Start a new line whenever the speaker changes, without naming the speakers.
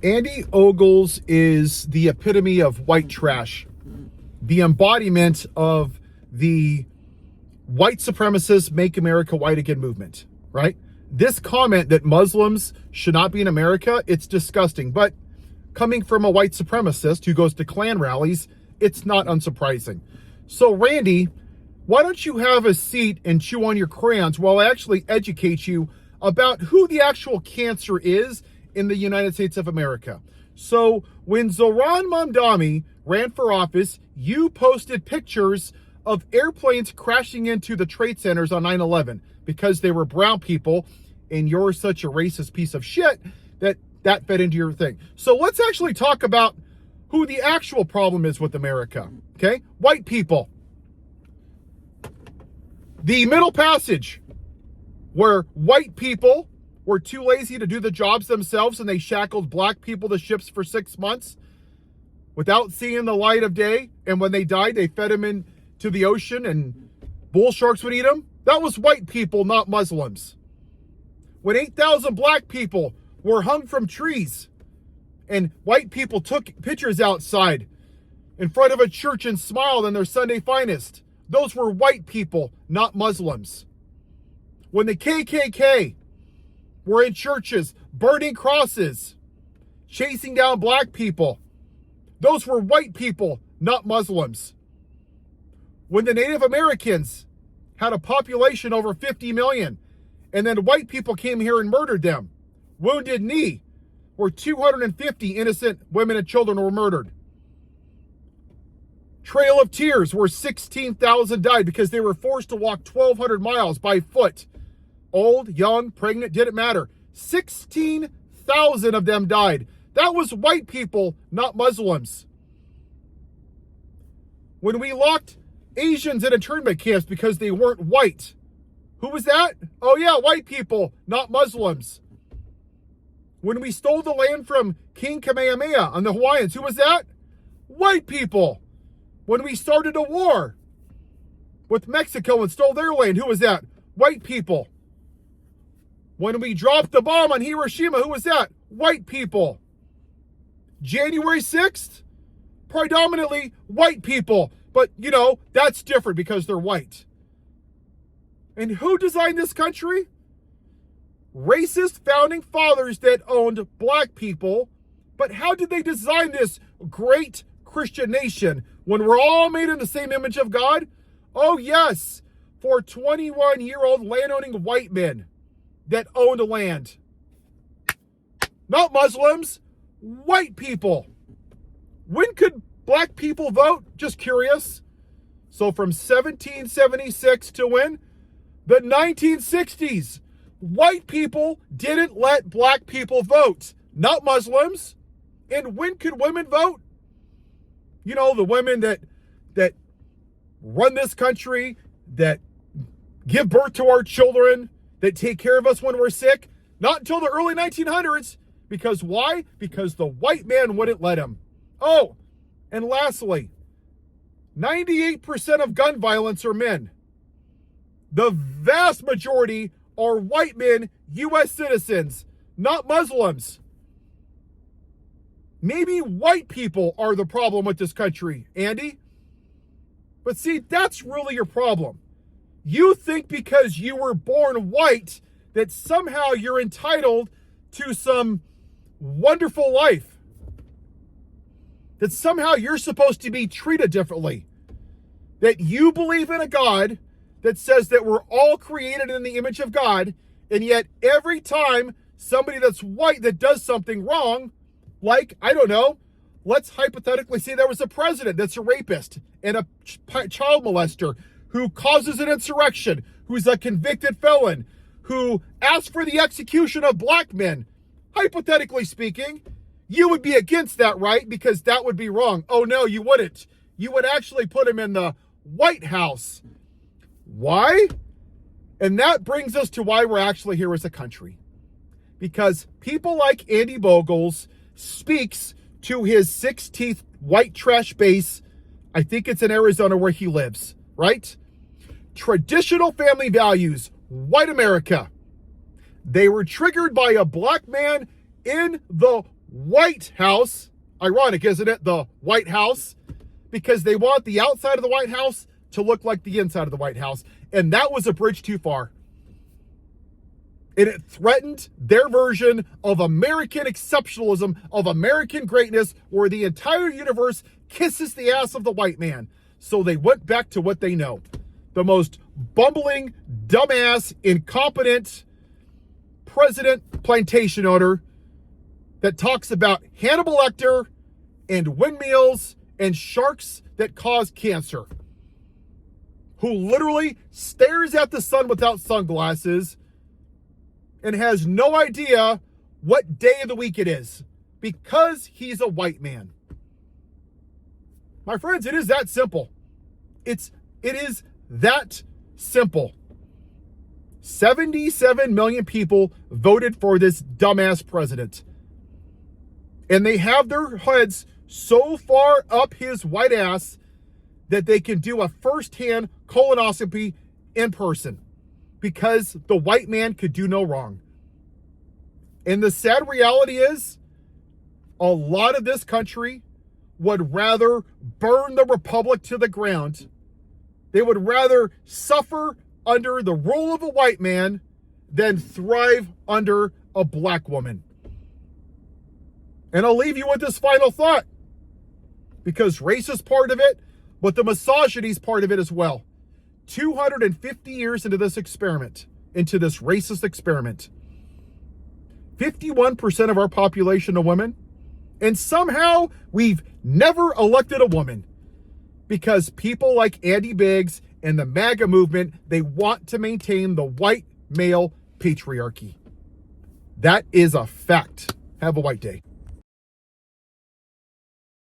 Andy Ogles is the epitome of white trash, the embodiment of the white supremacist Make America White Again movement, right? This comment that Muslims should not be in America, it's disgusting. But coming from a white supremacist who goes to Klan rallies, it's not unsurprising. So Randy, why don't you have a seat and chew on your crayons while I actually educate you about who the actual cancer is in the United States of America. So when Zohran Mamdani ran for office, you posted pictures of airplanes crashing into the trade centers on 9/11 because they were brown people, and you're such a racist piece of shit that fed into your thing. So let's actually talk about who the actual problem is with America, okay? White people. The Middle Passage, where white people were too lazy to do the jobs themselves and they shackled black people to ships for 6 months without seeing the light of day. And when they died, they fed them into the ocean and bull sharks would eat them. That was white people, not Muslims. When 8,000 black people were hung from trees and white people took pictures outside in front of a church and smiled in their Sunday finest, those were white people, not Muslims. When the KKK were in churches, burning crosses, chasing down black people, those were white people, not Muslims. When the Native Americans had a population over 50 million, and then white people came here and murdered them, Wounded Knee, where 250 innocent women and children were murdered. Trail of Tears, where 16,000 died because they were forced to walk 1,200 miles by foot. Old, young, pregnant, didn't matter. 16,000 of them died. That was white people, not Muslims. When we locked Asians in internment camps because they weren't white, who was that? Oh yeah, white people, not Muslims. When we stole the land from King Kamehameha on the Hawaiians, who was that? White people. When we started a war with Mexico and stole their land, who was that? White people. When we dropped the bomb on Hiroshima, who was that? White people. January 6th, predominantly white people. But, you know, that's different because they're white. And who designed this country? Racist founding fathers that owned black people. But how did they design this great Christian nation when we're all made in the same image of God? Oh, yes, for 21-year-old landowning white men that owned land. Not Muslims, white people. When could black people vote? Just curious. So from 1776 to when? The 1960s. White people didn't let black people vote, not Muslims. And when could women vote? You know, the women that run this country, that give birth to our children, that take care of us when we're sick, not until the early 1900s. Because why? Because the white man wouldn't let him. Oh, and lastly, 98% of gun violence are men. The vast majority are white men, U.S. citizens, not Muslims. Maybe white people are the problem with this country, Andy. But see, that's really your problem. You think because you were born white that somehow you're entitled to some wonderful life. That somehow you're supposed to be treated differently. That you believe in a God that says that we're all created in the image of God, and yet every time somebody that's white that does something wrong, like, I don't know, let's hypothetically say there was a president that's a rapist and a child molester who causes an insurrection, who's a convicted felon, who asks for the execution of black men. Hypothetically speaking, you would be against that, right? Because that would be wrong. Oh no, you wouldn't. You would actually put him in the White House. Why? And that brings us to why we're actually here as a country. Because people like Andy Ogles speaks to his 6-teeth white trash base. I think it's in Arizona where he lives, right? Traditional family values, white America. They were triggered by a black man in the White House. Ironic, isn't it? The White House. Because they want the outside of the White House to look like the inside of the White House. And that was a bridge too far. And it threatened their version of American exceptionalism, of American greatness, where the entire universe kisses the ass of the white man. So they went back to what they know. The most bumbling, dumbass, incompetent president plantation owner that talks about Hannibal Lecter and windmills and sharks that cause cancer. Who literally stares at the sun without sunglasses and has no idea what day of the week it is because he's a white man. My friends, it is that simple. It is that simple. 77 million people voted for this dumbass president. And they have their heads so far up his white ass that they can do a first-hand colonoscopy in person because the white man could do no wrong. And the sad reality is, a lot of this country would rather burn the republic to the ground. They would rather suffer under the rule of a white man than thrive under a black woman. And I'll leave you with this final thought, because race is part of it, but the misogyny is part of it as well. 250 years into this experiment, into this racist experiment, 51% of our population are women, and somehow we've never elected a woman because people like Andy Biggs and the MAGA movement, they want to maintain the white male patriarchy. That is a fact. Have a white day.